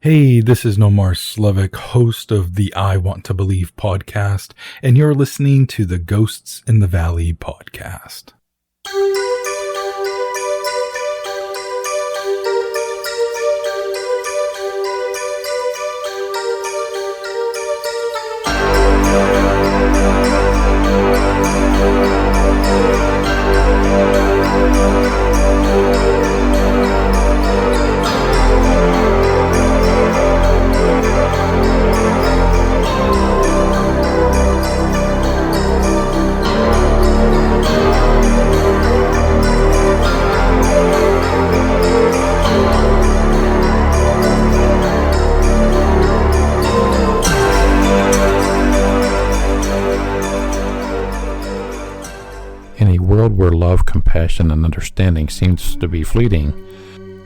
Hey, this is Nomar Slevik, host of the I Want to Believe podcast, and you're listening to the Ghosts in the Valley podcast. In a world where love, compassion, and understanding seems to be fleeting,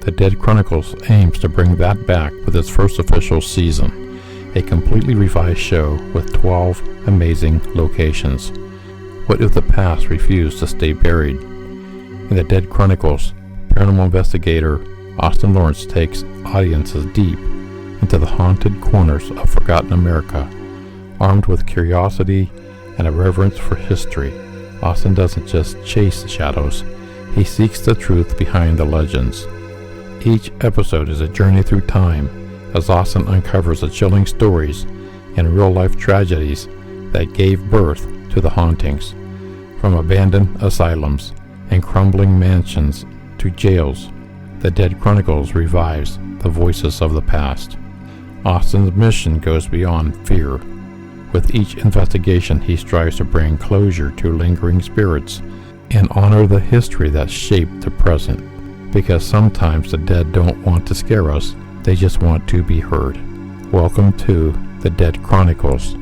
the Dead Chronicles aims to bring that back with its first official season, a completely revised show with 12 amazing locations. What if the past refused to stay buried? In the Dead Chronicles, paranormal investigator Austin Lawrence takes audiences deep into the haunted corners of forgotten America. Armed with curiosity and a reverence for history, Austin doesn't just chase the shadows, he seeks the truth behind the legends. Each episode is a journey through time as Austin uncovers the chilling stories and real-life tragedies that gave birth to the hauntings. From abandoned asylums and crumbling mansions to jails, the Dead Chronicles revives the voices of the past. Austin's mission goes beyond fear. With each investigation, he strives to bring closure to lingering spirits and honor the history that shaped the present. Because sometimes the dead don't want to scare us, they just want to be heard. Welcome to the Dead Chronicles,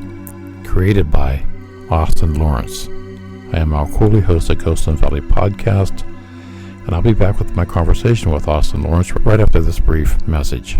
created by Austin Lawrence. I am Cooley, host of Ghosts in the Valley podcast, and I'll be back with my conversation with Austin Lawrence right after this brief message.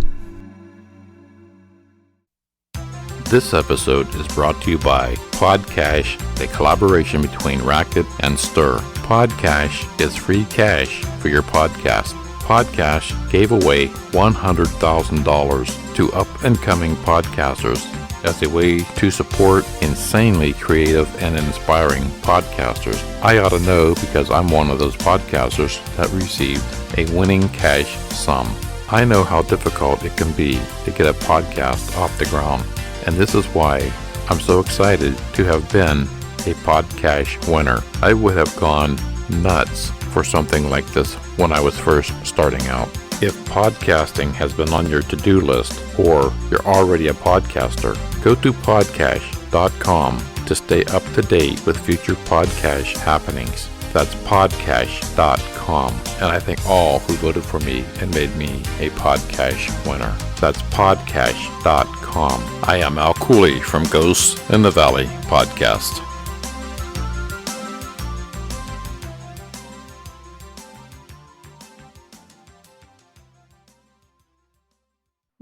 This episode is brought to you by Podcash, a collaboration between Racket and Stir. Podcash is free cash for your podcast. Podcash gave away $100,000 to up-and-coming podcasters as a way to support insanely creative and inspiring podcasters. I ought to know because I'm one of those podcasters that received a winning cash sum. I know how difficult it can be to get a podcast off the ground. And this is why I'm so excited to have been a Podcash winner. I would have gone nuts for something like this when I was first starting out. If podcasting has been on your to-do list or you're already a podcaster, go to podcash.com to stay up to date with future Podcash happenings. That's podcash.com. And I thank all who voted for me and made me a Podcash winner. That's podcash.com. I am Al Cooley from Ghosts in the Valley podcast.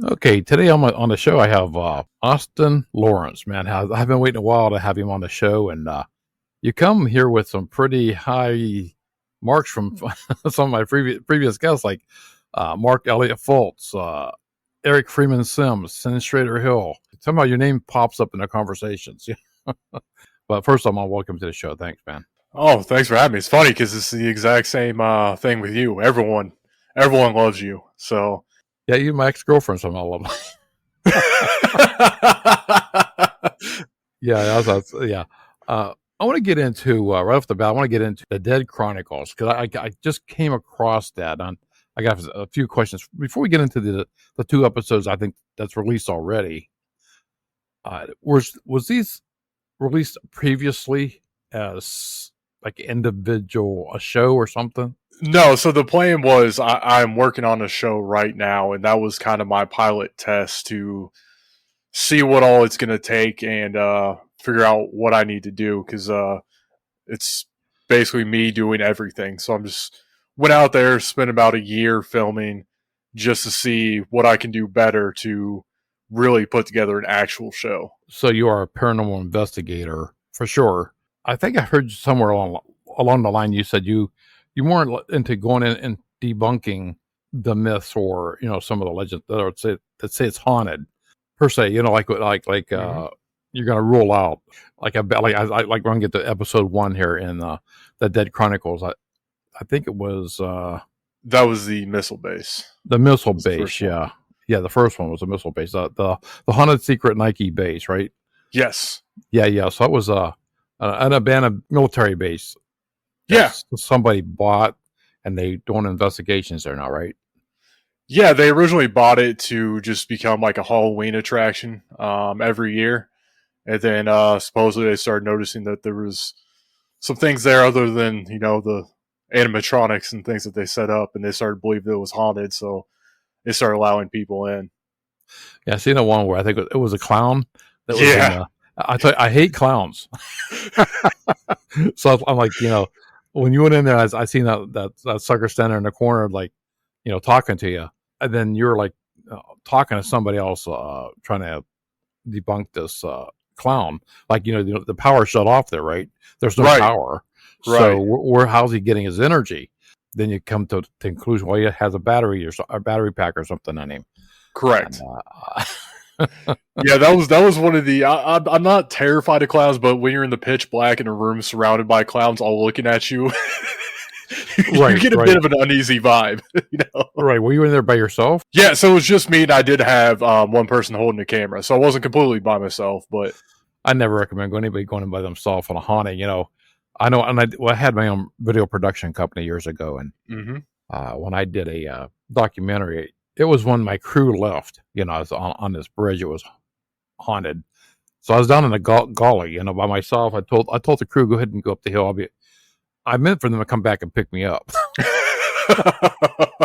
Okay, today on the show I have Austin Lawrence. Man, I've been waiting a while to have him on the show, and you come here with some pretty high marks from some of my previous guests, like Mark Elliott Fultz, Eric Freeman Sims, Sinistrator Hill. Somehow your name pops up in the conversations. But first, I'm welcome to the show. Thanks, man. Oh, thanks for having me. It's funny because it's the exact same thing with you. Everyone loves you. So yeah, you my ex-girlfriend somehow love me. Yeah. I want to get into right off the bat. I want to get into the Dead Chronicles because I just came across that. I got a few questions before we get into the two episodes. I think that's released already. Was these released previously as like a show or something? No. So the plan was I'm working on a show right now, and that was kind of my pilot test to see what all it's going to take and figure out what I need to do because it's basically me doing everything. So I'm just went out there, spent about a year filming just to see what I can do better to really put together an actual show. So you are a paranormal investigator for sure. I think I heard somewhere along the line you said you weren't into going in and debunking the myths or some of the legends that say it's haunted per se. Like you're going to rule out like I like when I get to episode 1 here in the Dead Chronicles. I think it was that was the missile base. The missile base, yeah. Yeah, the first one was a missile base. The haunted secret Nike base, right? Yes. Yeah. So that was an abandoned military base. Yeah. Somebody bought, and they doing investigations there now, right? Yeah, they originally bought it to just become like a Halloween attraction every year. And then supposedly they started noticing that there was some things there other than, the animatronics and things that they set up, and they started to believe that it was haunted, so they started allowing people in. Yeah, I seen the one where I think it was a clown. That was I hate clowns. So I'm like, when you went in there, I seen that sucker standing in the corner, like, talking to you, and then you're like talking to somebody else, trying to debunk this clown. Like, the power shut off there, right? There's no power. Right. So how's he getting his energy? Then you come to the conclusion, well, he has a battery or a battery pack or something on him. Correct. And, yeah, that was one of the. I'm not terrified of clowns, but when you're in the pitch black in a room surrounded by clowns all looking at you, you get a bit of an uneasy vibe. Right? Were you in there by yourself? Yeah, so it was just me, and I did have one person holding the camera, so I wasn't completely by myself. But I never recommend anybody going in by themselves on a haunting. I know, and I had my own video production company years ago, and when I did a documentary, it was when my crew left. I was on this bridge. It was haunted, so I was down in the gully, by myself. I told the crew, go ahead and go up the hill. I meant for them to come back and pick me up.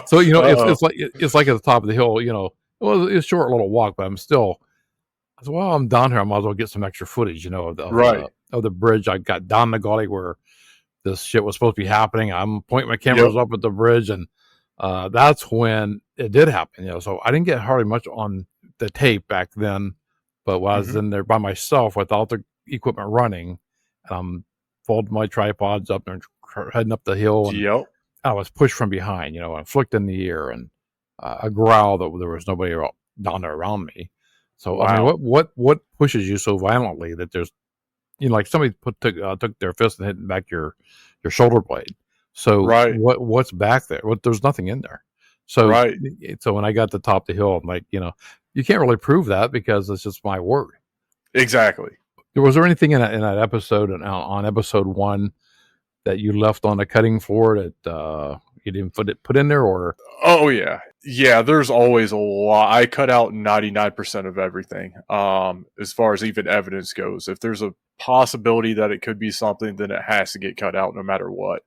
So it's like at the top of the hill. It was a short little walk, but I'm still. I said, well, I'm down here. I might as well get some extra footage, of the bridge. I got down the gully where this shit was supposed to be happening. I'm pointing my cameras up at the bridge, and that's when it did happen. So I didn't get hardly much on the tape back then, but when I was in there by myself without the equipment running, and I'm folding my tripods up and heading up the hill, and I was pushed from behind, and flicked in the ear, and a growl that there was nobody down there around me. So I mean, what pushes you so violently that there's, like somebody took their fist and hit back your shoulder blade. So what's back there? There's nothing in there. So so when I got to the top of the hill, I'm like, you can't really prove that because it's just my word. Exactly. Was there anything in that episode on episode 1 that you left on the cutting floor that you didn't put in there, or? Oh yeah. There's always a lot. I cut out 99% of everything. As far as even evidence goes, if there's a possibility that it could be something, then it has to get cut out no matter what.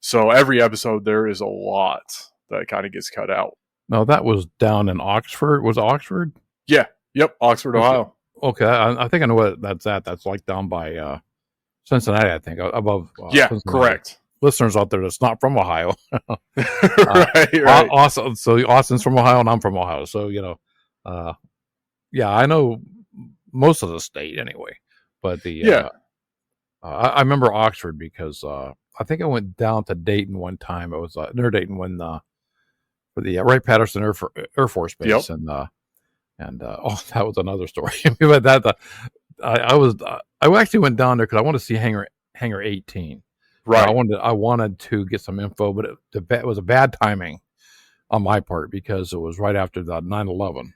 So every episode, there is a lot that kind of gets cut out. No, that was down in Oxford. Was it Oxford? Yeah. Yep. Oxford, Ohio. Okay. I think I know what that's at. That's like down by Cincinnati, I think, above. Yeah, Cincinnati. Correct. Listeners out there that's not from Ohio. right. Awesome. So Austin's from Ohio and I'm from Ohio. So, I know most of the state anyway. But I remember Oxford because I think I went down to Dayton one time. It was near Dayton when for the Wright-Patterson Air Force Base, and that was another story. But that I actually went down there because I wanted to see Hangar 18. Right. I wanted to get some info, but it was a bad timing on my part because it was right after the 9/11.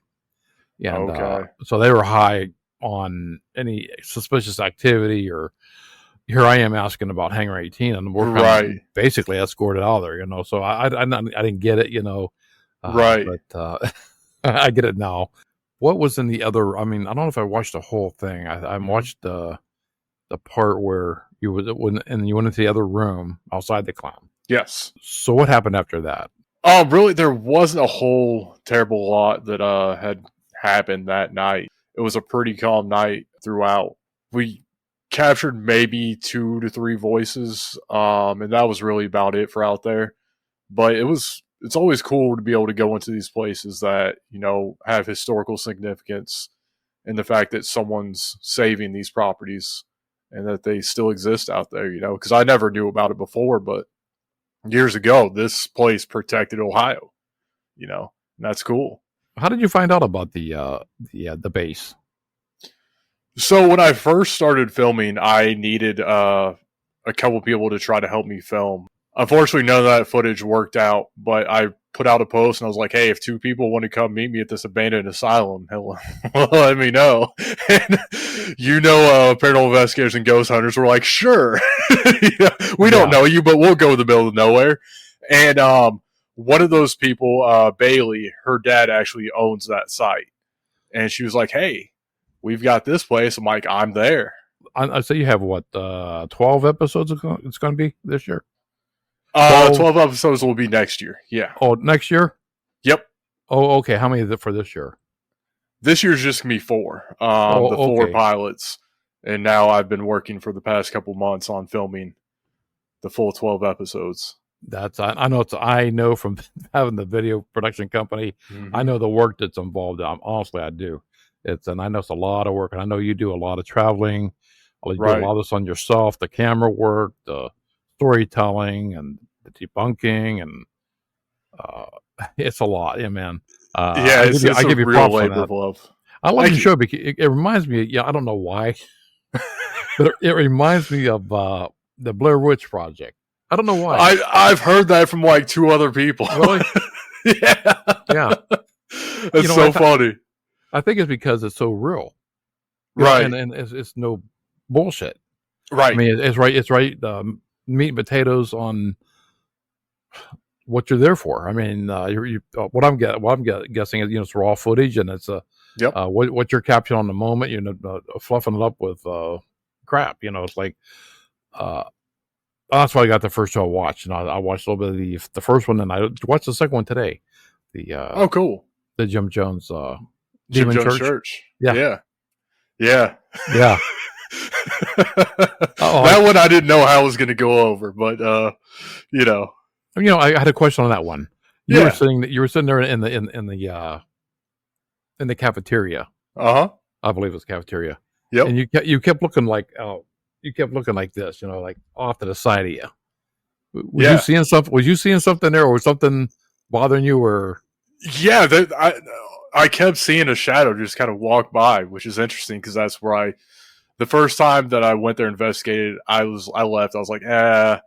And so they were high on any suspicious activity, or here I am asking about Hangar 18, and we're kind of basically escorted out of there, So I didn't get it, but I get it now. What was in the other? I mean, I don't know if I watched the whole thing. I watched the part where you went into the other room outside the clown. Yes. So what happened after that? Really, there wasn't a whole terrible lot that had happened that night. It was a pretty calm night throughout. We captured maybe 2 to 3 voices, and that was really about it for out there. But it's always cool to be able to go into these places that, have historical significance, and the fact that someone's saving these properties and that they still exist out there, because I never knew about it before, but years ago, this place protected Ohio. and that's cool. How did you find out about the base? So when I first started filming, I needed a couple people to try to help me film. Unfortunately, none of that footage worked out, but I put out a post and I was like, hey, if 2 people want to come meet me at this abandoned asylum, let me know. And paranormal investigators and ghost hunters were like, sure. We don't know you, but we'll go to the middle of nowhere. And one of those people, Bailey, her dad actually owns that site. And she was like, hey, we've got this place. I'm like, I'm there. I say you have what, 12 episodes it's going to be this year? 12 episodes will be next year. Yeah. Oh, next year? Yep. Oh, okay. How many is it for this year? This year's just going to be 4. 4 pilots. And now I've been working for the past couple months on filming the full 12 episodes. I know from having the video production company, I know the work that's involved. Honestly, I do. I know it's a lot of work. And I know you do a lot of traveling. You do a lot of this on yourself, the camera work, the storytelling and the debunking, and it's a lot. Yeah, man. I give you real labor of love. I love the show because it reminds me. I don't know why, but it reminds me of the Blair Witch Project. I don't know why. I've heard that from like 2 other people. Really? Yeah. It's so funny. I think it's because it's so real, right? And it's no bullshit, right? I mean, it's right. It's right. Meat and potatoes on what you're there for. I mean, what I'm guessing is it's raw footage, and it's what you're capturing on the moment. Fluffing it up with crap. It's like that's why I got the first show I watched, and I watched a little bit of the first one, and I watched the second one today. Cool. The Jim Jones Jim Demon Jones Church. Yeah. That one I didn't know how I was going to go over, but I had a question on that one. You were sitting there in the cafeteria. I believe it was cafeteria. Yep. And you kept looking like this, like off to the side of you. Was you seeing something? Was you seeing something there, or was something bothering you? Or I kept seeing a shadow just kind of walk by, which is interesting because that's where the first time that I went there and investigated, I left. I was like, I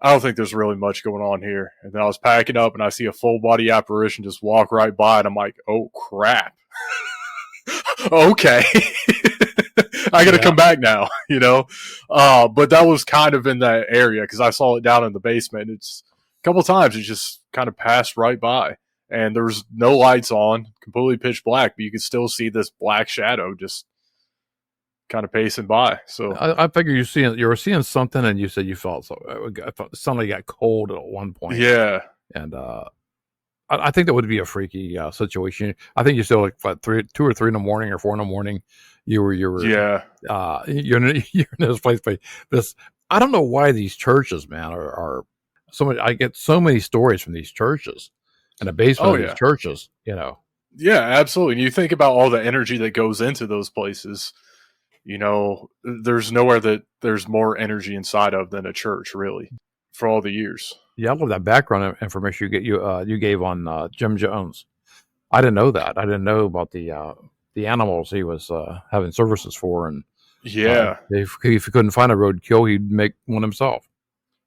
don't think there's really much going on here. And then I was packing up and I see a full body apparition just walk right by, and I'm like, oh crap. Okay. I got to come back now, but that was kind of in that area because I saw it down in the basement. It's a couple of times it just kind of passed right by. And there was no lights on, completely pitch black, but you could still see this black shadow just kind of pacing by. So I figure you were seeing something, and you said you felt somebody got cold at one point. Yeah, and I think that would be a freaky situation. I think you still like 2 or 3 in the morning or 4 in the morning. You were you're in this place. But I don't know why these churches, man, are so much. I get so many stories from these churches. And the basement of these churches, Yeah, absolutely. And you think about all the energy that goes into those places. There's nowhere that there's more energy inside of than a church, really, for all the years. Yeah, I love that background information you gave on Jim Jones. I didn't know that. I didn't know about the animals he was having services for, and if he couldn't find a roadkill, he'd make one himself.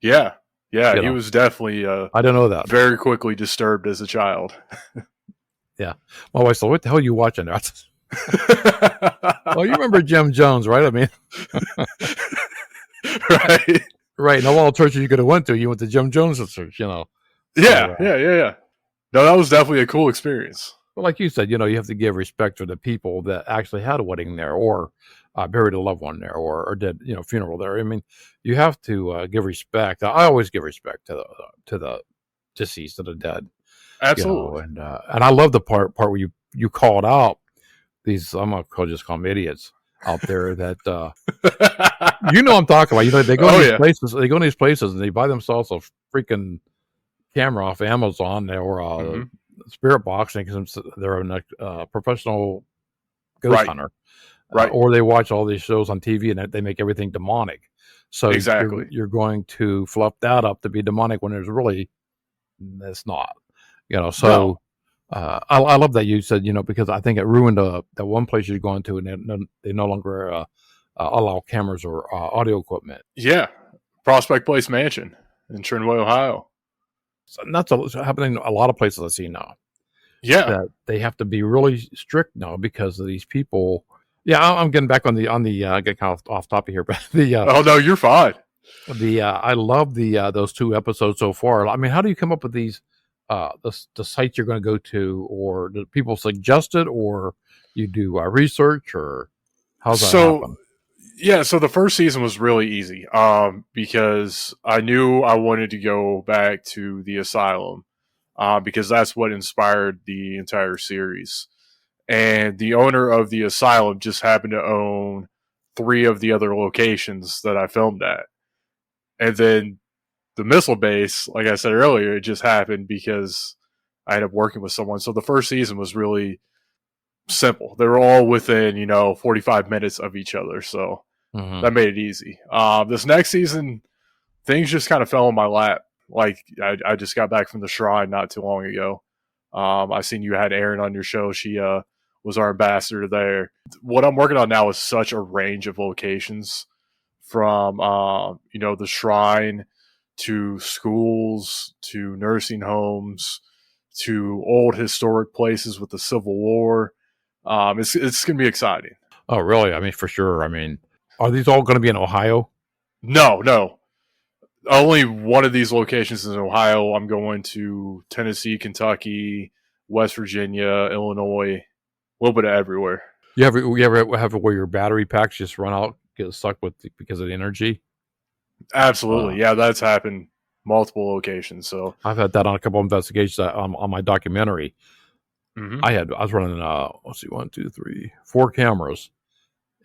Yeah. Yeah, he was definitely I didn't know that. Very quickly disturbed as a child. Yeah. My wife said, what the hell are you watching there? Well, you remember Jim Jones, right? I mean, right. Right. Now, all churches you could have went to, you went to Jim Jones' church, Yeah. No, that was definitely a cool experience. But like you said, you have to give respect to the people that actually had a wedding there, or buried a loved one there, or did funeral there. I mean, you have to give respect. I always give respect to the deceased, to the dead. Absolutely. And I love the part where you called out these, I'm gonna just call them idiots out there that I'm talking about. They go to these places. They go to these places and they buy themselves a freaking camera off Amazon or spirit box, because they're a professional ghost hunter. Right. Or they watch all these shows on TV and they make everything demonic. So exactly, you're going to fluff that up to be demonic when it's not. So I love that you said, because I think it ruined that one place you're going to, and they no longer allow cameras or audio equipment. Yeah, Prospect Place Mansion in Trinway, Ohio. So that's happening a lot of places I see now. Yeah, that they have to be really strict now because of these people. Yeah, I'm getting back on the get kind of off topic here, but oh no, you're fine. I love those 2 episodes so far. I mean, how do you come up with these the sites you're going to go to, or do people suggest it, or you do research, or how's that happen? Yeah, so the first season was really easy because I knew I wanted to go back to the asylum because that's what inspired the entire series. And the owner of the asylum just happened to own 3 of the other locations that I filmed at. And then the missile base, like I said earlier, it just happened because I ended up working with someone. So the first season was really simple. They were all within, 45 minutes of each other. So that made it easy. This next season, things just kind of fell in my lap. Like I just got back from the Shrine not too long ago. I seen you had Erin on your show. She was our ambassador there. What I'm working on now is such a range of locations, from the Shrine to schools to nursing homes to old historic places with the Civil War. It's gonna be exciting. Oh, really? I mean, for sure. I mean, are these all going to be in Ohio? No. Only one of these locations is in Ohio. I'm going to Tennessee, Kentucky, West Virginia, Illinois, a little bit of everywhere. You ever have where your battery packs just run out, get stuck because of the energy? Absolutely. Yeah, that's happened multiple locations. So I've had that on a couple of investigations on my documentary. mm-hmm. I was running 1, 2, 3, 4 cameras,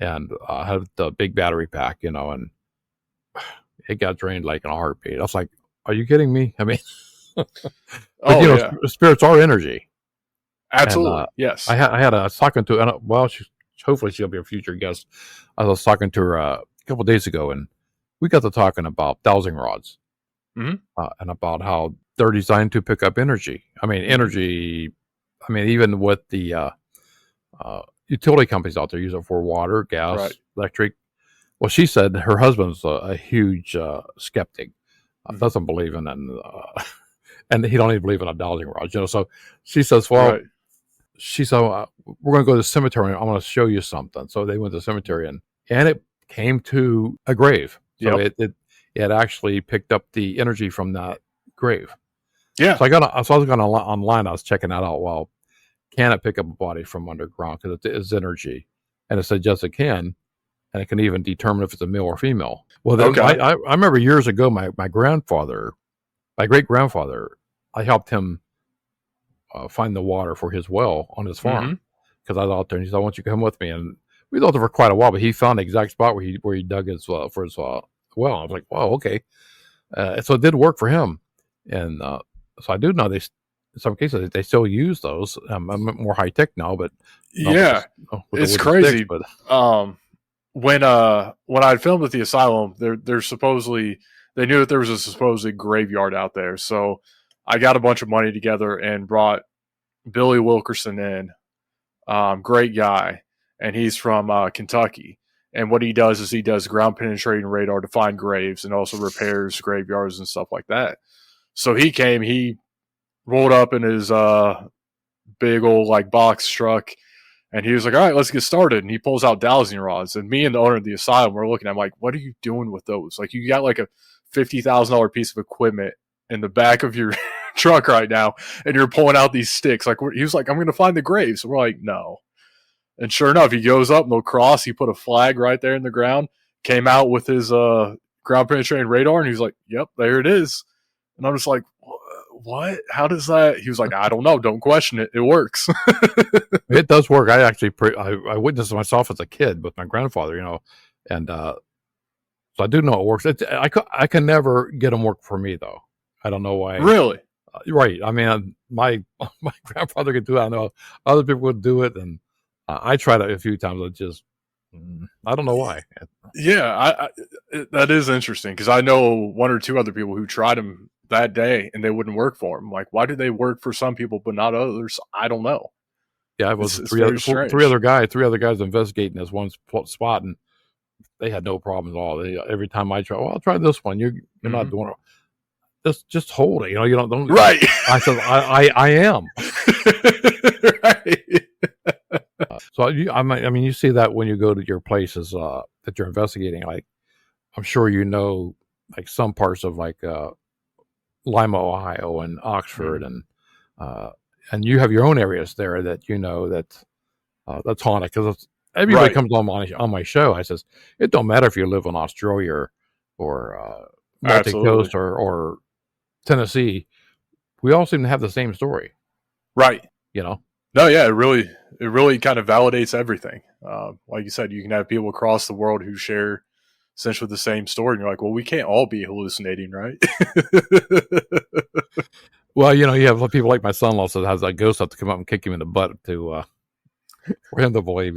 and I had the big battery pack, and it got drained like in a heartbeat. I was like, "Are you kidding me?" I mean, spirits are energy. Absolutely, and, yes. I was talking to, hopefully she'll be a future guest. I was talking to her a couple of days ago, and we got to talking about dowsing rods, mm-hmm. And about how they're designed to pick up energy. I mean, energy. I mean, even with the utility companies out there use it for water, gas, right. electric. Well, she said her husband's a huge skeptic. Doesn't believe in it, and he don't even believe in a dowsing rod. So she says, "Well," right. she said, "We're going to go to the cemetery, and I want to show you something." So they went to the cemetery, and it came to a grave. So it actually picked up the energy from that grave. Yeah. So I was going online. I was checking that out. Well, can it pick up a body from underground? Because it is energy, and it said yes, it can. And it can even determine if it's a male or female. Well, then I remember years ago, my great grandfather, I helped him find the water for his well on his farm, because I was out there, and he said, "I want you to come with me." And we was out there for quite a while, but he found the exact spot where he dug his for his well. I was like, "Wow, okay." So it did work for him, and so I do know in some cases they still use those. I'm more high tech now, but it's crazy. Sticks, but when I filmed at the asylum, they're supposedly, they knew that there was a supposed graveyard out there. So I got a bunch of money together and brought Billy Wilkerson in. Great guy. And he's from Kentucky. And what he does is he does ground penetrating radar to find graves and also repairs graveyards and stuff like that. So he rolled up in his big old box truck, and he was like, "All right, let's get started." And he pulls out dowsing rods. And me and the owner of the asylum were looking at him like, "What are you doing with those? Like, you got like a $50,000 piece of equipment in the back of your truck right now, and you're pulling out these sticks." Like, he was like, "I'm going to find the graves." So we're like, "No." And sure enough, he goes up, no cross. He put a flag right there in the ground, came out with his ground penetrating radar, and he was like, "Yep, there it is." And I'm just like, "What? How does that?" He was like, "I don't know. Don't question it. It works." It does work. I actually I witnessed it myself as a kid with my grandfather, and so I do know it works. I can never get them work for me though. I don't know why. Really? Right. I mean, my grandfather could do it. I know other people would do it, and I tried it a few times. I don't know why. Yeah, that is interesting, because I know one or two other people who tried them that day and they wouldn't work for them. Like, why do they work for some people but not others? I don't know. Yeah, it was It's three very other strange. guys investigating this one spot, and they had no problems at all. Every time I try, well, I'll try this one. You're not doing it. Just hold it. You don't. Right. I said, I am. Right. So I mean, you see that when you go to your places that you're investigating. Like, I'm sure like some parts of like Lima, Ohio, and Oxford, and you have your own areas there that that's haunted, because everybody comes on my show. I says, it don't matter if you live in Australia or Baltic Absolutely. Coast or Tennessee. We all seem to have the same story. Right. No, yeah, it really kind of validates everything. Like you said, you can have people across the world who share essentially the same story, and you're like, well, we can't all be hallucinating, right? Well, you have people like my son-in-law that has a ghost have to come up and kick him in the butt to for him to believe.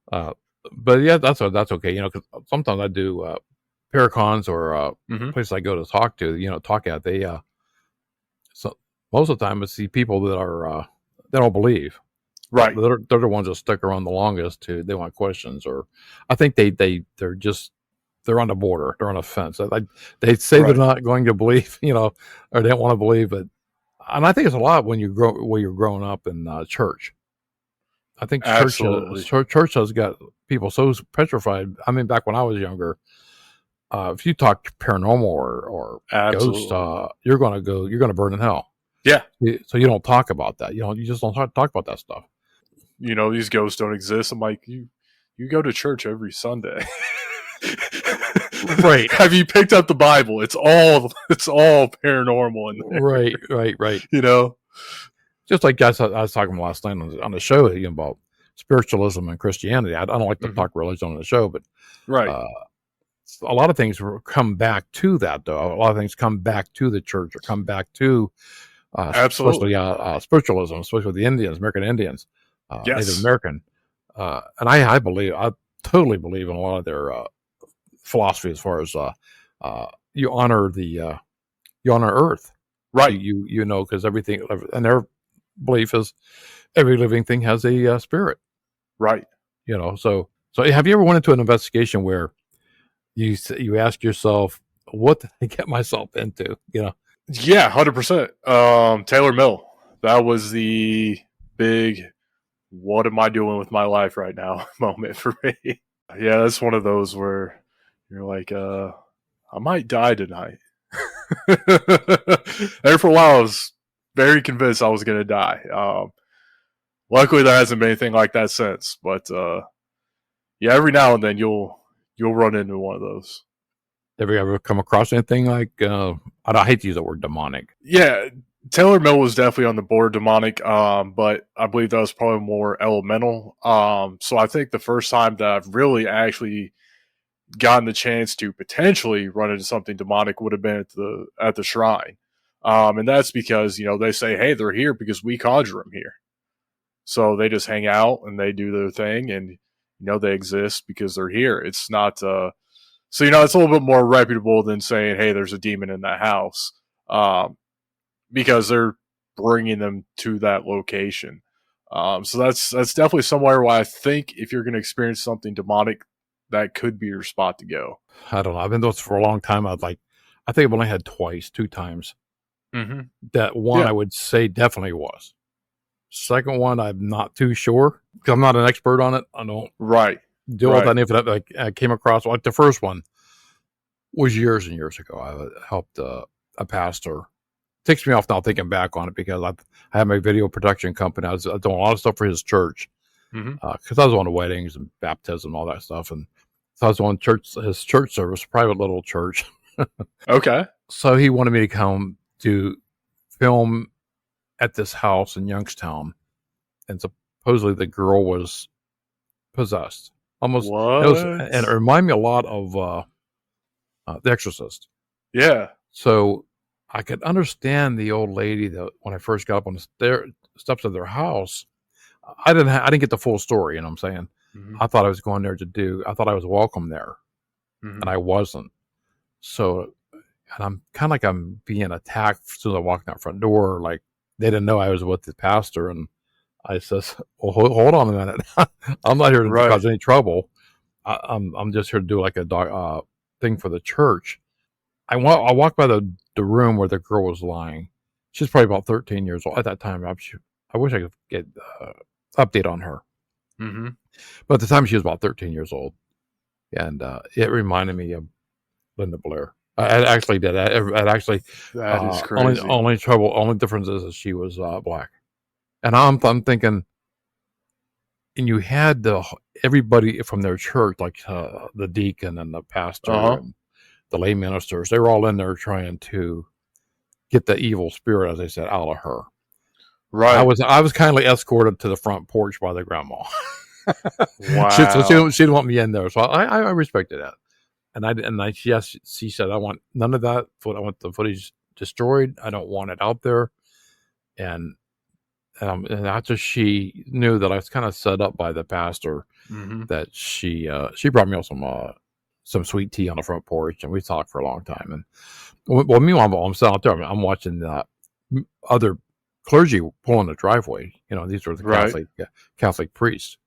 But yeah, that's okay. Because sometimes I do paracons or places I go to talk at. They so most of the time it's the people that are they don't believe. Right. They're the ones that stick around the longest. They want questions, or I think they're on the border. They're on the fence. They say they're not going to believe, or they don't want to believe, and I think it's a lot when you're growing up in church. I think church has got people so petrified. I mean, back when I was younger, if you talk paranormal or ghosts, you're going to burn in hell. Yeah. So you don't talk about that. You just don't talk about that stuff. These ghosts don't exist. I'm like, you go to church every Sunday. Right. Have you picked up the Bible? It's all paranormal in there. Right. Just like I was talking last night on the show about spiritualism and Christianity. I don't like to talk religion on the show, but a lot of things come back to that, though. A lot of things come back to the church or come back to absolutely spiritualism, especially with the American Indians, Native American. And I totally believe in a lot of their philosophy as far as you honor Earth, right? Because everything, and their belief is every living thing has a spirit, right? So have you ever went into an investigation where you ask yourself, what did I get myself into? Yeah, 100%. Taylor Mill. That was the big, what am I doing with my life right now moment for me. Yeah, that's one of those where you're like, I might die tonight. There for a while, I was very convinced I was going to die. Luckily, there hasn't been anything like that since. But yeah, every now and then you'll run into one of those. Have you ever come across anything like, I hate to use the word demonic. Yeah, Taylor Mill was definitely on the board demonic, but I believe that was probably more elemental. So I think the first time that I've really actually gotten the chance to potentially run into something demonic would have been at the shrine. And that's because, they say, hey, they're here because we conjure them here. So they just hang out and they do their thing, and, they exist because they're here. It's not, so, it's a little bit more reputable than saying, hey, there's a demon in that house, because they're bringing them to that location. So that's definitely somewhere where I think if you're going to experience something demonic, that could be your spot to go. I don't know. I've been doing this for a long time. I think I've only had two times. That one I would say definitely was. Second one, I'm not too sure because I'm not an expert on it. I don't deal with that. If I came across, like the first one was years and years ago. I helped a pastor. It takes me off now thinking back on it because I had my video production company. I was doing a lot of stuff for his church because I was on the weddings and baptism and all that stuff, and so I was on his church service, private little church. Okay. So he wanted me to come to film at this house in Youngstown, and supposedly the girl was possessed. Almost, and it reminded me a lot of The Exorcist. Yeah. So I could understand the old lady that when I first got up on the steps of their house, I didn't get the full story. You know what I'm saying? I thought I was going there I thought I was welcome there, and I wasn't. So and I'm kind of like I'm being attacked as soon as I walk in that front door. Like they didn't know I was with the pastor, and I says, "Well, hold on a minute. I'm not here to Right. cause any trouble. I'm just here to do like a dog thing for the church." I walked by the room where the girl was lying. She's probably about 13 years old at that time. I wish I could get update on her, Mm-hmm. but at the time she was about 13 years old, and it reminded me of Linda Blair. I actually did. It actually That is crazy. only difference is that she was black, and I'm thinking, and you had everybody from their church, like the deacon and the pastor and the lay ministers. They were all in there trying to get the evil spirit, as they said, out of her. Right. I was kindly escorted to the front porch by the grandma. Wow. She didn't want me in there, so I respected that. And she said, I want none of that. I want the footage destroyed. I don't want it out there. And after she knew that I was kind of set up by the pastor, that she brought me some sweet tea on the front porch, and we talked for a long time. And well, meanwhile, I'm sitting out there. I'm watching other clergy pulling the driveway. These were the Catholic priests,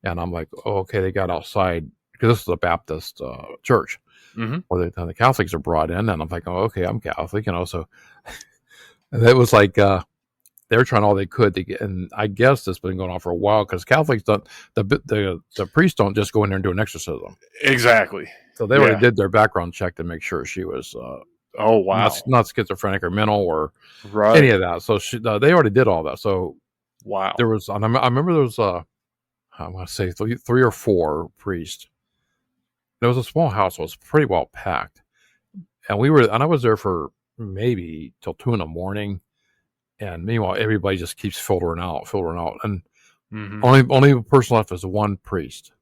and I'm like, oh, okay, they got outside because this is a Baptist church. Well, the Catholics are brought in, and I'm like, oh, okay, I'm Catholic, so and it was like they were trying all they could to get, and I guess it's been going on for a while because Catholics don't, the priests don't just go in there and do an exorcism. Exactly. So they already did their background check to make sure she was oh wow, not schizophrenic or mental or any of that. So they already did all that. So wow, there was, and I remember there was I want to say three or four priests. There was a small house. It was pretty well packed, and I was there for maybe till 2 a.m. And meanwhile, everybody just keeps filtering out, and only person left is one priest.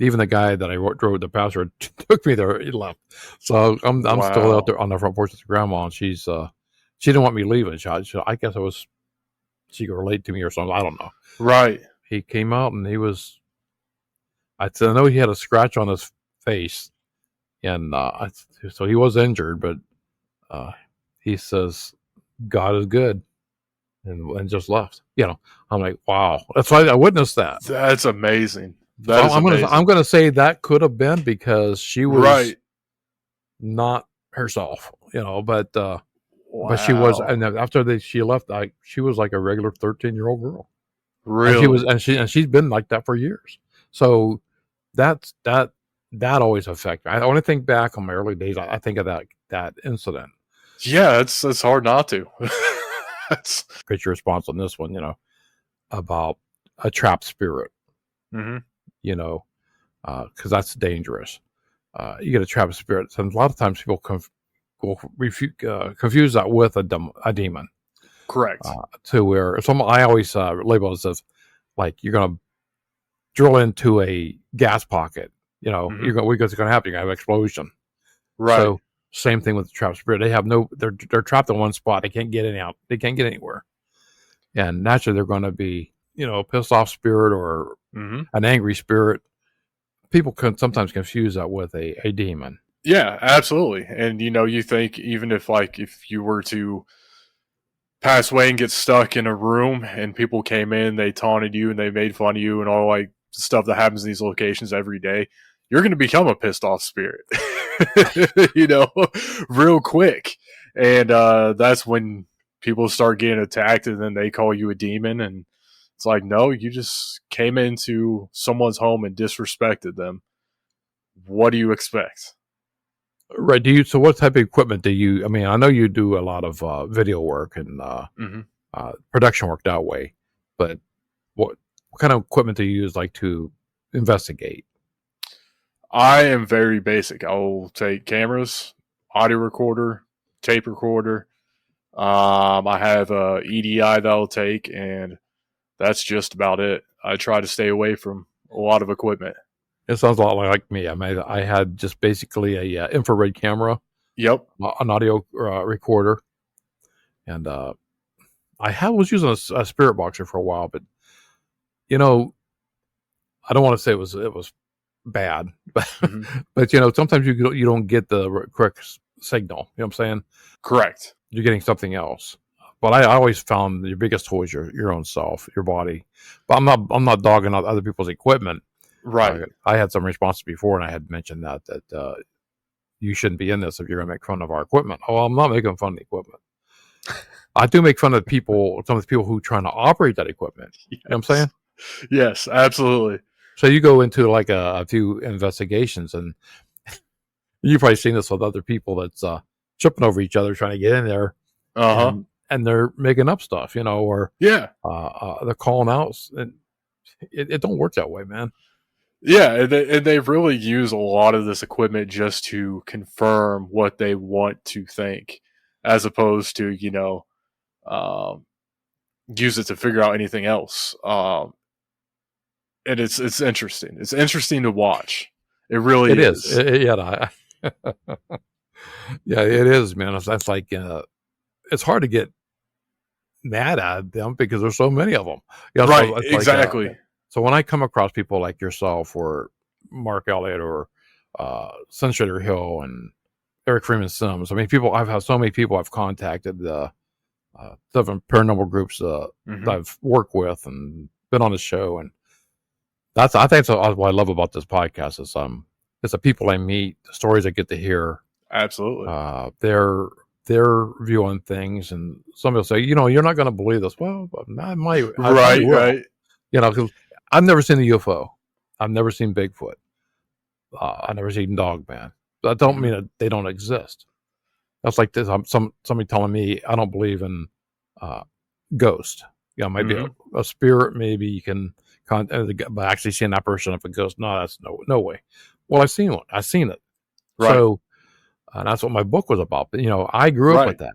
Even the guy that I drove the pastor took me there. He left, so I'm still out there on the front porch with grandma, and she didn't want me leaving. I guess she could relate to me or something. I don't know. Right. He came out and he was. I know he had a scratch on his face, and so he was injured, but he says, God is good, and just left. I'm like, wow. That's why I witnessed that. That's amazing. I'm gonna say that could have been because she was not herself, but she was, and after she left, she was like a regular 13-year-old girl. Really, and she's been like that for years. So that always affected me. I want to think back on my early days. I think of that incident. Yeah, it's hard not to. Get your response on this one, about a trapped spirit. Because that's dangerous. You get a trapped spirit, and a lot of times people confuse that with a demon. Correct. To where I always label it as like you're going to drill into a gas pocket. What's going to happen? You're going to have an explosion. Right. So same thing with the trapped spirit. They have they're trapped in one spot. They can't get out. They can't get anywhere. And naturally, they're going to be a pissed off spirit or an angry spirit. People can sometimes confuse that with a demon. Yeah, absolutely. And you think even if you were to pass away and get stuck in a room and people came in, they taunted you and they made fun of you and all stuff that happens in these locations every day, you're going to become a pissed off spirit, real quick. And that's when people start getting attacked, and then they call you a demon. And it's like, no, you just came into someone's home and disrespected them. What do you expect? Right. So what type of equipment do you, I know you do a lot of video work and production work that way, but what kind of equipment do you use to investigate? I am very basic. I'll take cameras, audio recorder, tape recorder. I have a EDI that I'll take, and that's just about it. I try to stay away from a lot of equipment. It sounds a lot like me. I had just basically a infrared camera. Yep. An audio recorder, and I was using a spirit boxer for a while, but I don't want to say it was bad, Hmm. but sometimes you don't get the correct signal. You know what I'm saying? Correct. You're getting something else. But I always found your biggest tool is your own self, your body. But I'm not dogging on other people's equipment. Right. I had some responses before, and I had mentioned that you shouldn't be in this if you're going to make fun of our equipment. Oh, I'm not making fun of the equipment. I do make fun of some of the people who are trying to operate that equipment. Yes. You know what I'm saying? Yes, absolutely. So you go into like a few investigations, and you've probably seen this with other people that's tripping over each other trying to get in there, Uh-huh. and they're making up stuff, or Yeah. they're calling out. And it don't work that way, man. Yeah, and they really use a lot of this equipment just to confirm what they want to think, as opposed to, um, use it to figure out anything else. And it's interesting. It's interesting to watch. It really It is. is. Yeah, yeah, it is, man. That's like it's hard to get mad at them because there's so many of them. Right, So it's exactly. so when I come across people like yourself or Mark Elliott or Sunshiner Hill and Eric Freeman Sims, I mean, I've had so many people I've contacted, different paranormal groups that I've worked with and been on the show, and I think that's what I love about this podcast is it's the people I meet, the stories I get to hear, Absolutely. their view on things, and somebody will say, you're not going to believe this. Well, I might, I Right, will. right. 'Cause I've never seen a UFO. I've never seen Bigfoot. I've never seen Dogman. That don't mean that they don't exist. That's like this. Somebody telling me I don't believe in ghost. Maybe a spirit. Maybe you can but actually seeing that person of a ghost. No, that's no way. Well, I've seen one. I've seen it. Right. So that's what my book was about. But I grew up with that.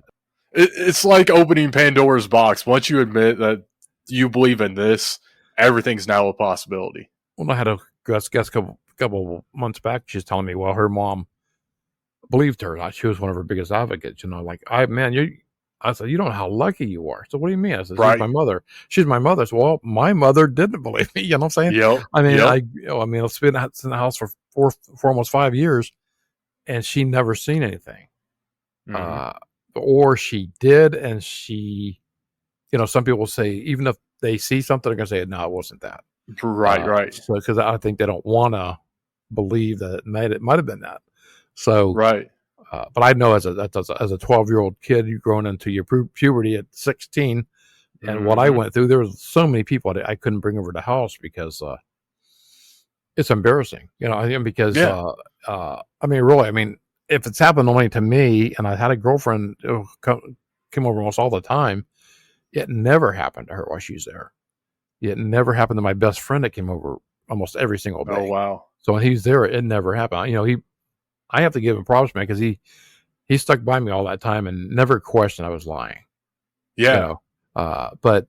It's like opening Pandora's box. Once you admit that you believe in this, everything's now a possibility. Well, I had a guest a couple months back. She's telling me, well, her mom believed her. She was one of her biggest advocates. I said, you don't know how lucky you are. So what do you mean? I said, she's my mother. She's my mother. So, well, my mother didn't believe me. You know what I'm saying? Yep. I mean, I've been in the house for almost 5 years, and she never seen anything. Or she did, and she, some people say even if they see something, they're gonna say, no, it wasn't that. Right. So because I think they don't want to believe that it might have been that. So right. But I know as a 12-year-old kid, you've grown into your puberty at 16, and what I went through, there was so many people I couldn't bring over the house because it's embarrassing, because really, if it's happened only to me, and I had a girlfriend who came over almost all the time, it never happened to her while she's there. It never happened to my best friend that came over almost every single day. Oh, wow. So when he's there, it never happened. I have to give him props, man, because he stuck by me all that time and never questioned I was lying. Yeah. But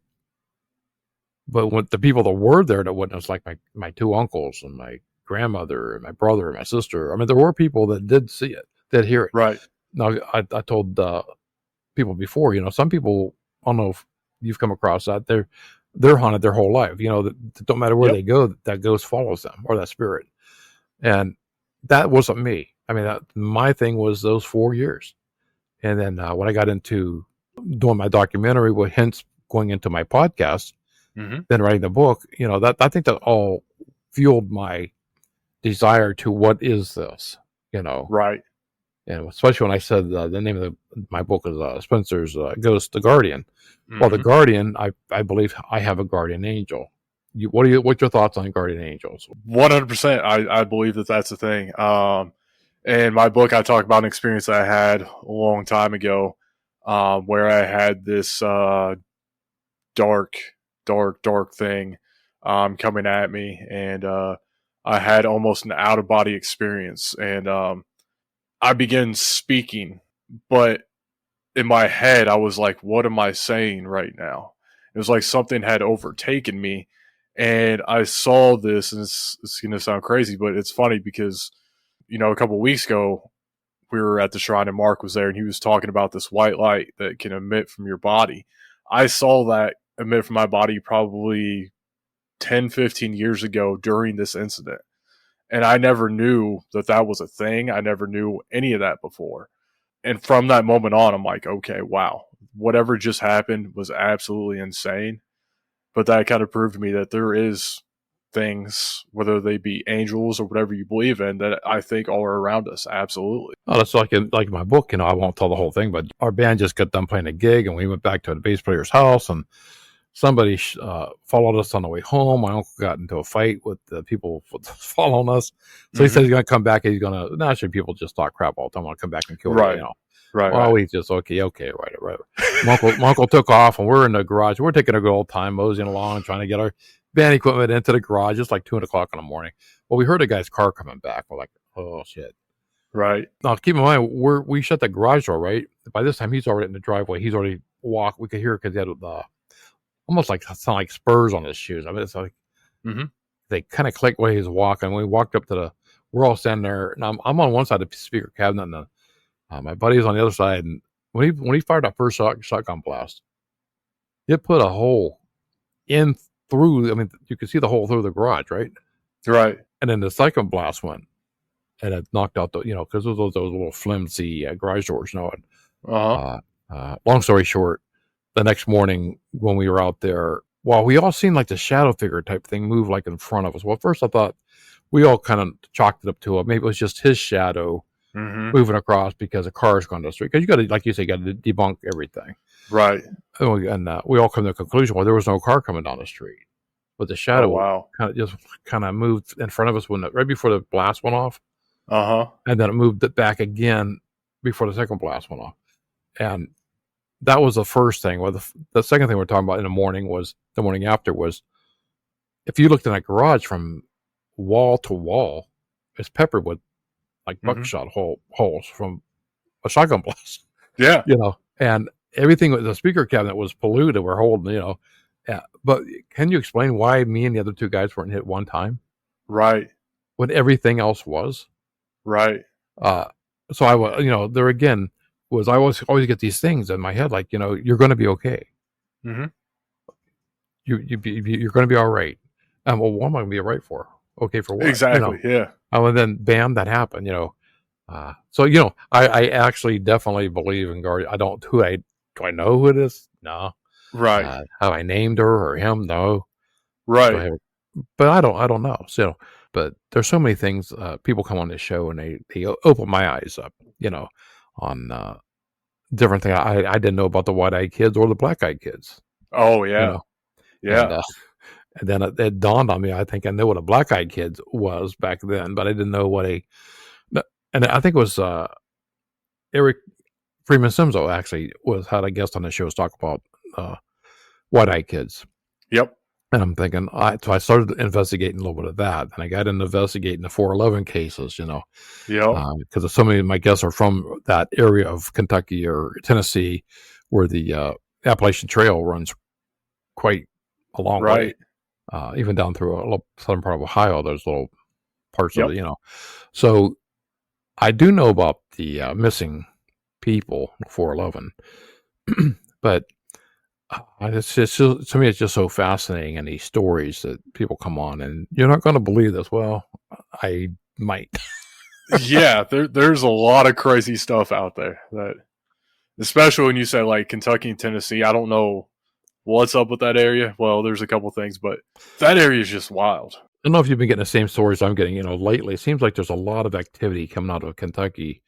when the people that were there that witnessed, like my two uncles and my grandmother and my brother and my sister, there were people that did see it, that hear it. Right. Now, I told people before, some people, I don't know if you've come across that, they're haunted their whole life. That don't matter where they go, that ghost follows them, or that spirit. And that wasn't me. My thing was those 4 years. And then when I got into doing my documentary, hence going into my podcast, then writing the book, I think that all fueled my desire to, what is this, Right. And especially when I said the name of my book is Spencer's Ghost, the Guardian. Well, the Guardian, I believe I have a guardian angel. What's your thoughts on guardian angels? 100%. I believe that's the thing. In my book, I talk about an experience that I had a long time ago, where I had this dark thing coming at me, and I had almost an out of body experience, and I began speaking, but in my head, I was like, "What am I saying right now?" It was like something had overtaken me, and I saw this, and it's going to sound crazy, but it's funny because, a couple of weeks ago, we were at the shrine and Mark was there, and he was talking about this white light that can emit from your body. I saw that emit from my body probably 10, 15 years ago during this incident. And I never knew that was a thing. I never knew any of that before. And from that moment on, I'm like, okay, wow, whatever just happened was absolutely insane. But that kind of proved to me that there is things, whether they be angels or whatever you believe in, that I think all are around us. Absolutely. Oh, that's like in my book. I won't tell the whole thing, but our band just got done playing a gig, and we went back to the bass player's house, and somebody followed us on the way home. My uncle got into a fight with the people following us, so he said he's going to come back. And he's going to. Naturally, people just talk crap all the time. Want to come back and kill you, Right. Well, we just okay, right. My uncle took off, and we're in the garage. We're taking a good old time, moseying along, trying to get our band equipment into the garage. It's like 2:00 in the morning. Well, we heard a guy's car coming back. We're like, oh shit. Right. Now, keep in mind, we shut the garage door, right? By this time, he's already in the driveway. He's already walked. We could hear because he had almost like sound like spurs on his shoes. I mean, it's like they kind of click while he's walking. We walked up to we're all standing there, and I'm on one side of the speaker cabinet, and my buddy's on the other side. And when he fired that first shotgun blast, it put a hole in through. I mean, you could see the hole through the garage, right? Right. And then the second blast went, and it knocked out because those little flimsy garage doors, long story short, the next morning when we were out there, we all seen like the shadow figure type thing move like in front of us. Well, at first I thought we all kind of chalked it up to maybe it was just his shadow moving across because a car's gone down the street. Because you got to, like you say, got to debunk everything. Right. And we all come to the conclusion, well, there was no car coming down the street. But the shadow kind of moved in front of us right before the blast went off. And then it moved it back again before the second blast went off. And that was the first thing. Well, the second thing we're talking about in the morning after was, if you looked in that garage from wall to wall, it's peppered with like buckshot holes from a shotgun blast. Yeah. And everything with the speaker cabinet was polluted. We're holding, but can you explain why me and the other two guys weren't hit one time? Right. When everything else was? Right. So I was, there again was, I always get these things in my head, like, you're going to be okay. You're going to be all right. And well, what am I going to be all right for? Okay for what? Exactly. Yeah. And then bam, that happened. So I actually definitely believe in guardian. Do I know who it is? No. Right. Have I named her or him? No. Right. But I don't know. So, but there's so many things. People come on this show and they open my eyes up, on different things. I didn't know about the white-eyed kids or the black-eyed kids. Oh yeah. Yeah. And then it dawned on me. I think I knew what a black-eyed kids was back then, but I didn't know what and I think it was Eric Freeman Simzo actually had a guest on the show to talk about white-eyed kids. Yep. And I'm thinking, so I started investigating a little bit of that, and I got into investigating the 411 cases, because so many of my guests are from that area of Kentucky or Tennessee, where the Appalachian Trail runs quite a long way, even down through a little southern part of Ohio. There's little parts of it, So I do know about the missing people, 411, but. It's just, to me, it's just so fascinating, and these stories that people come on, and you're not going to believe this. Well, I might. Yeah, there's a lot of crazy stuff out there, that, especially when you say like Kentucky and Tennessee. I don't know what's up with that area. Well, there's a couple things, but that area is just wild. I don't know if you've been getting the same stories I'm getting. Lately, it seems like there's a lot of activity coming out of Kentucky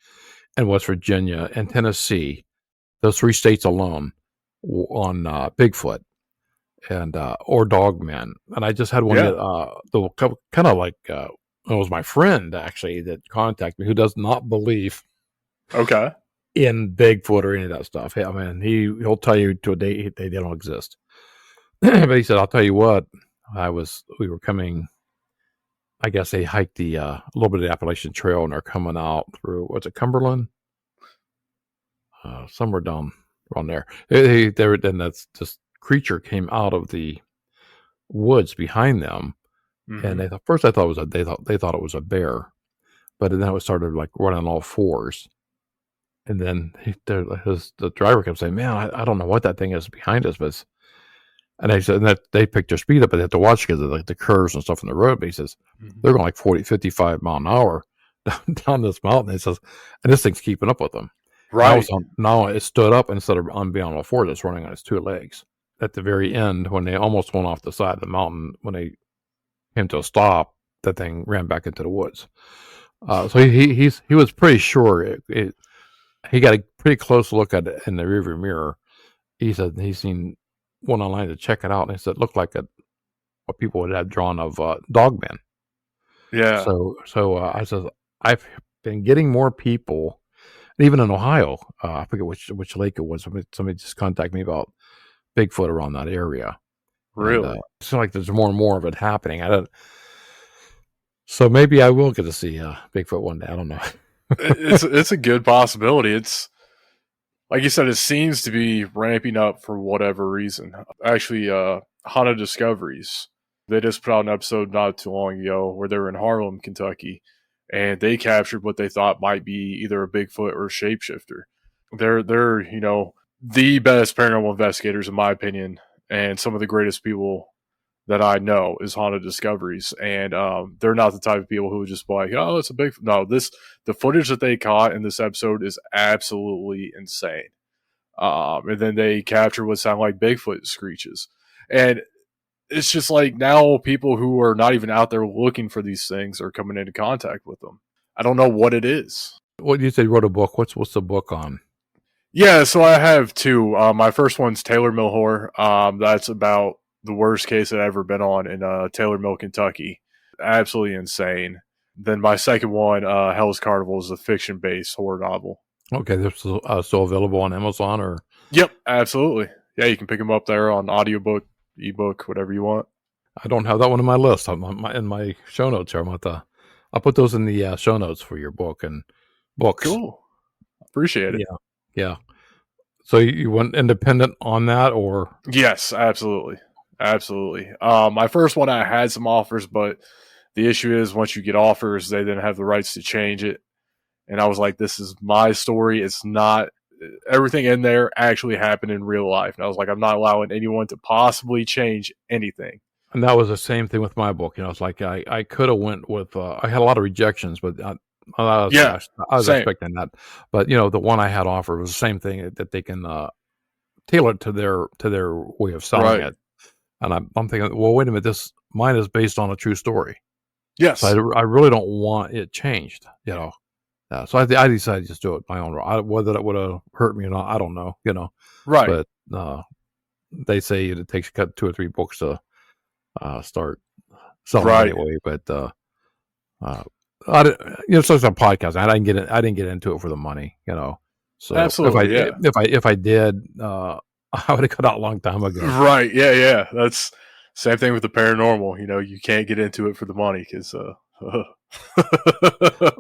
and West Virginia and Tennessee, those three states alone, on Bigfoot and or Dogman. And I just had one that kind of like it was my friend actually that contacted me, who does not believe in Bigfoot or any of that stuff. I mean, he'll tell you to a day they don't exist. But he said, I'll tell you what, we were coming, I guess they hiked a little bit of the Appalachian Trail, and they're coming out through, what's it, Cumberland? Somewhere down around there. Then this creature came out of the woods behind them, and first I thought they thought it was a bear, but then it started like running on all fours, and then the driver kept saying, "Man, I don't know what that thing is behind us," but And they said that they picked their speed up, but they have to watch because of like the curves and stuff in the road. But he says they're going like 40, 55 mile an hour down this mountain. He says, and this thing's keeping up with them. Right. Now it stood up, and instead of being on all fours, it's running on its two legs. At the very end, when they almost went off the side of the mountain, when they came to a stop, that thing ran back into the woods. So he was pretty sure he got a pretty close look at it in the rearview mirror. He said he's seen one online to check it out, and he said it looked like what people would have drawn of dogmen. Yeah. So I said I've been getting more people, even in Ohio. I forget which lake it was. Somebody just contacted me about Bigfoot around that area. Really? And, it seems like there's more and more of it happening. So maybe I will get to see Bigfoot one day. I don't know. It's a good possibility. It's like you said, it seems to be ramping up for whatever reason. Actually, Haunted Discoveries, they just put out an episode not too long ago where they were in Harlem, Kentucky, and they captured what they thought might be either a Bigfoot or a shapeshifter. They're the best paranormal investigators in my opinion, and some of the greatest people that I know is Haunted Discoveries, and they're not the type of people who would just be like, "Oh, it's a big." No, the footage that they caught in this episode is absolutely insane. And then they capture what sound like Bigfoot screeches, and it's just like now people who are not even out there looking for these things are coming into contact with them. I don't know what it is. What you said you wrote a book? What's the book on? Yeah, so I have two. My first one's Taylor Mill Horror. That's about the worst case that I've ever been on in Taylor Mill, Kentucky. Absolutely insane. Then my second one, Hell's Carnival, is a fiction-based horror novel. Okay, they're still available on Amazon, or? Yep, absolutely. Yeah, you can pick them up there on audiobook, ebook, whatever you want. I don't have that one on my list. In my show notes here. I'll put those in the show notes for your book and books. Cool. Appreciate it. Yeah. So you went independent on that, or? Yes, absolutely. My first one, I had some offers, but the issue is once you get offers, they then have the rights to change it. And I was like, this is my story. It's not everything in there actually happened in real life. And I was like, I'm not allowing anyone to possibly change anything. And that was the same thing with my book. It's like I could have went with, I had a lot of rejections, but I was expecting that. But, the one I had offered was the same thing, that they can tailor it to their way of selling it. And I'm thinking, well, wait a minute, mine is based on a true story. Yes. So I really don't want it changed, so I decided to just do it my own way. Whether that would have hurt me or not, I don't know, Right. But they say it takes 2 or 3 books to start selling anyway. But it's like a podcast. I didn't get into it for the money, So absolutely, if I did, I would have cut out a long time ago. Right. Yeah. That's same thing with the paranormal. You can't get into it for the money because.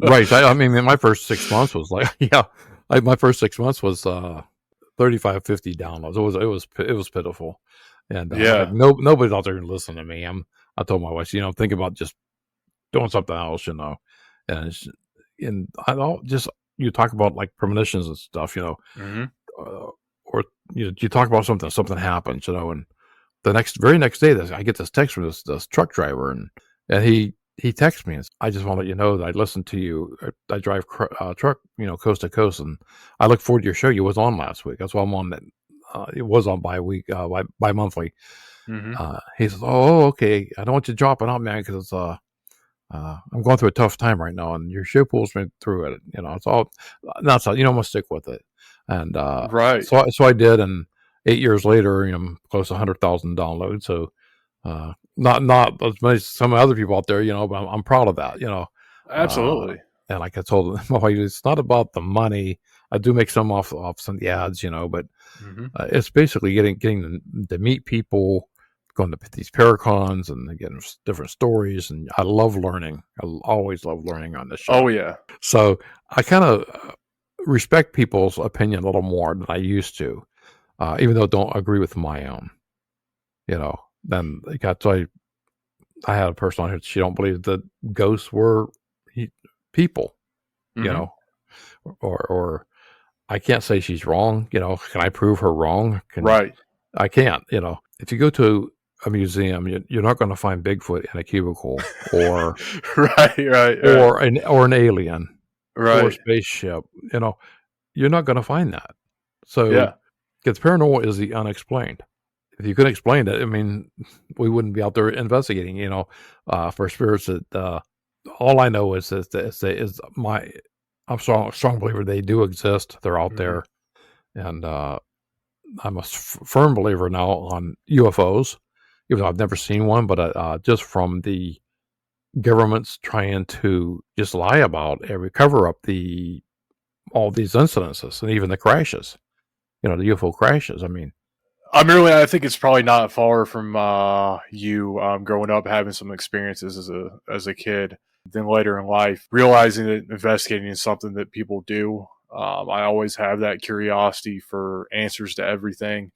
Right. I mean, my first 6 months was like, my first 6 months was 35, 50 downloads. It was pitiful, and nobody's out there to listen to me. I told my wife, I'm thinking about just doing something else, and I don't just you talk about like premonitions and stuff, Mm-hmm. Or you talk about something happens, and the very next day, I get this text from this truck driver, and he texts me and says, I just want to let you know that I listen to you. I drive truck, coast to coast, and I look forward to your show. You was on last week. That's why I'm on that. It was on bi-monthly. Mm-hmm. He says, oh, okay. I don't want you dropping out, man, because I'm going through a tough time right now, and your show pulls me through it. It's all not so. I'm gonna stick with it, and right. So I did, and 8 years later, I'm close to 100,000 downloads. So. Not as much as some other people out there, but I'm proud of that, Absolutely. And like I told them, it's not about the money. I do make some off some of the ads, but it's basically getting to meet people, going to these Paracons and getting different stories. And I love learning. I always love learning on this show. Oh, yeah. So I kind of respect people's opinion a little more than I used to, even though I don't agree with my own, Then I had a person on here. She don't believe that ghosts were people, or I can't say she's wrong. Can I prove her wrong? Right. I can't. if you go to a museum, you're not going to find Bigfoot in a cubicle or right. or an alien or a Right. spaceship. You're not going to find that. So, Yeah. because paranormal is the unexplained. If you could explain it, I mean, we wouldn't be out there investigating. For spirits that all I know is I'm strong believer they do exist. They're out there, and I'm a firm believer now on UFOs. Even though I've never seen one, but just from the governments trying to just lie about and cover up all these incidences and even the crashes. The UFO crashes. I mean, I think it's probably not far from you growing up having some experiences as a kid. Then later in life, realizing that investigating is something that people do. I always have that curiosity for answers to everything,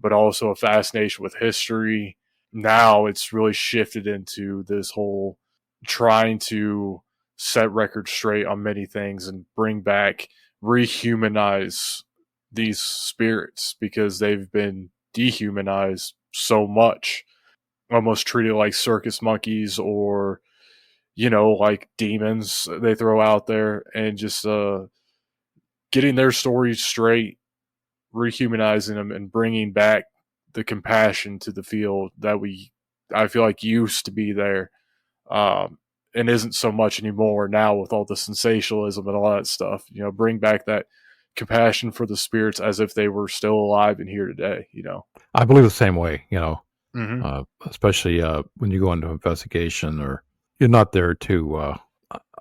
but also a fascination with history. Now it's really shifted into this whole trying to set records straight on many things and rehumanize these spirits because they've been dehumanized so much, almost treated like circus monkeys or, like demons they throw out there, and just getting their stories straight, rehumanizing them, and bringing back the compassion to the field that I feel like used to be there, and isn't so much anymore now with all the sensationalism and all that stuff. Bring back that compassion for the spirits as if they were still alive and here today. I believe the same way. Mm-hmm. Especially when you go into investigation, or you're not there to.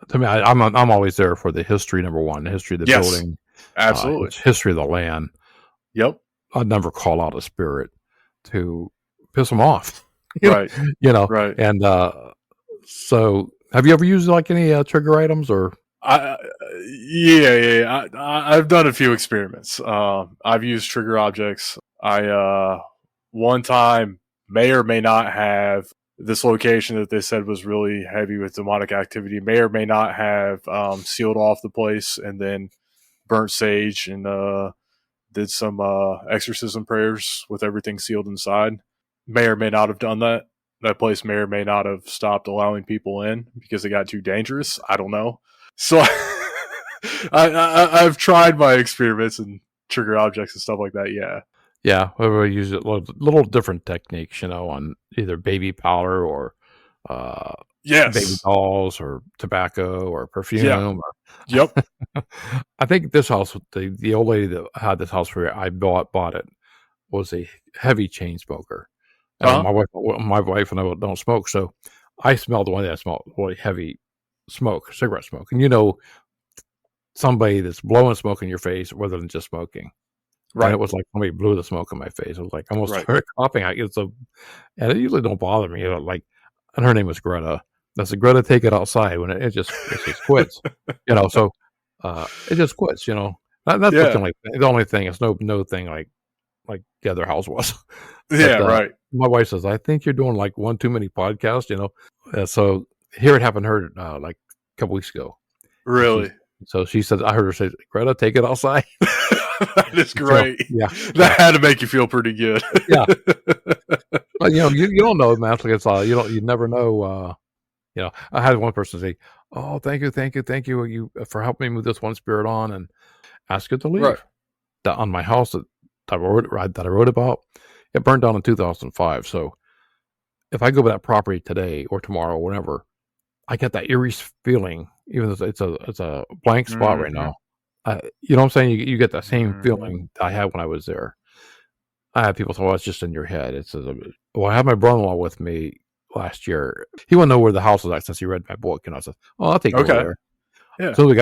To me, I'm always there for the history. Number one, the history of the building, absolutely, history of the land. Yep. I'd never call out a spirit to piss them off. Right. Right. And so, have you ever used like any trigger items or? Yeah. I've done a few experiments. I've used trigger objects. I one time may or may not have this location that they said was really heavy with demonic activity. May or may not have sealed off the place and then burnt sage and did some exorcism prayers with everything sealed inside. May or may not have done that. That place may or may not have stopped allowing people in because it got too dangerous. I don't know. So I've tried my experiments and trigger objects and stuff like that. Yeah. Yeah, we use a little different techniques, on either baby powder or baby dolls or tobacco or perfume. Yeah. Yep. I think this house, the old lady that had this house where I bought it, was a heavy chain smoker. And my wife and I don't smoke, so I smelled the one that smelled really heavy cigarette smoke. And somebody that's blowing smoke in your face rather than just smoking. Right. And it was like somebody blew the smoke in my face. I was like almost started coughing. And it usually don't bother me. And her name was Greta. I said, Greta, take it outside when it just quits. So it just quits. That's the only thing. It's no thing like the other house was. Yeah, right. My wife says, I think you're doing like one too many podcasts. So here it happened to her like a couple weeks ago. Really? So she said, I heard her say, Greta, take it outside. That is great. So, yeah, that had to make you feel pretty good. Yeah, but you don't know, man. It's you never know. I had one person say, "Oh, thank you, you for helping me move this one spirit on and ask it to leave." Right. That on my house that I wrote about, it burned down in 2005. So if I go to that property today or tomorrow, or whenever, I get that eerie feeling, even though it's a blank spot right now. You know what I'm saying? You get that same feeling I had when I was there. I had people say, well, it's just in your head. I had my brother-in-law with me last year. He wouldn't know where the house was at since he read my book. I said, oh, I'll take you over there. Yeah. So we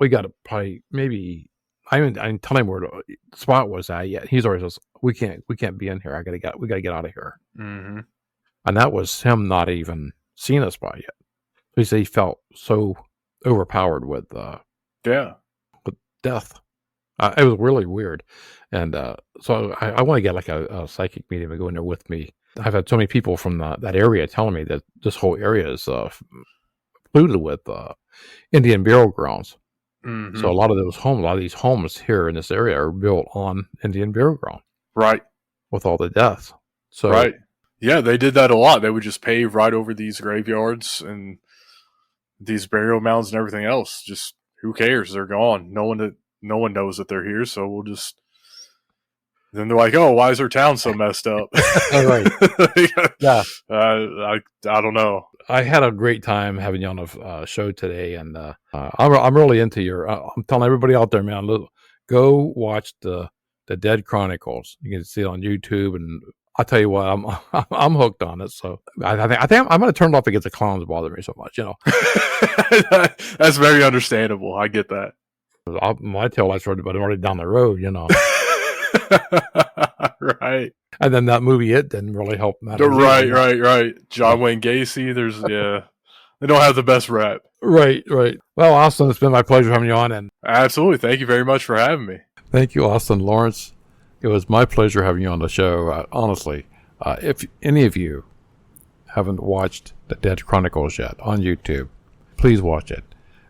got probably maybe, I didn't tell him where the spot was at yet. He's always says, we can't be in here. We got to get out of here. Mm-hmm. And that was him not even seeing a spot yet. So he said he felt so overpowered with death. It was really weird. And so I want to get like a psychic medium to go in there with me. I've had so many people from that area telling me that this whole area is polluted with Indian burial grounds. Mm-hmm. So a lot of these homes here in this area are built on Indian burial ground. Right. With all the deaths. So, right. Yeah, they did that a lot. They would just pave right over these graveyards and these burial mounds and everything else. Just who cares? They're gone. No one knows that they're here. So we'll just. Then they're like, "Oh, why is our town so messed up?" right. Yeah. I don't know. I had a great time having you on the show today, and I'm really into your. I'm telling everybody out there, man, go watch the Dead Chronicles. You can see it on YouTube, and I'll tell you what, I'm hooked on it. So I think I'm going to turn it off against the clowns bother me so much. That's very understandable. I get that. My tail lights are already down the road. Right. And then that movie, it didn't really help matter. Right. John Wayne Gacy. They don't have the best rep. Right. Well, Austin, it's been my pleasure having you on, and absolutely, thank you very much for having me. Thank you, Austin Lawrence. It was my pleasure having you on the show. Honestly, if any of you haven't watched the Dead Chronicles yet on YouTube, please watch it.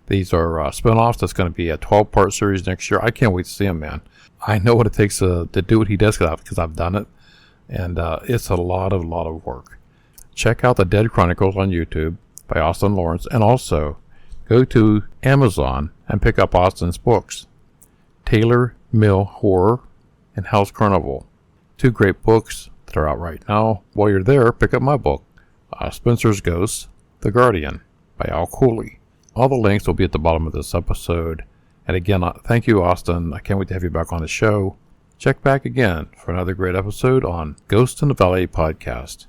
These are spinoffs. That's going to be a 12-part series next year. I can't wait to see them, man. I know what it takes to do what he does because I've done it, and it's a lot of work. Check out the Dead Chronicles on YouTube by Austin Lawrence, and also go to Amazon and pick up Austin's books, Taylor Mill Horror and House Carnival. 2 great books that are out right now. While you're there, pick up my book, Spencer's Ghosts, The Guardian by Cooley. All the links will be at the bottom of this episode. And again, thank you, Austin. I can't wait to have you back on the show. Check back again for another great episode on Ghost in the Valley podcast.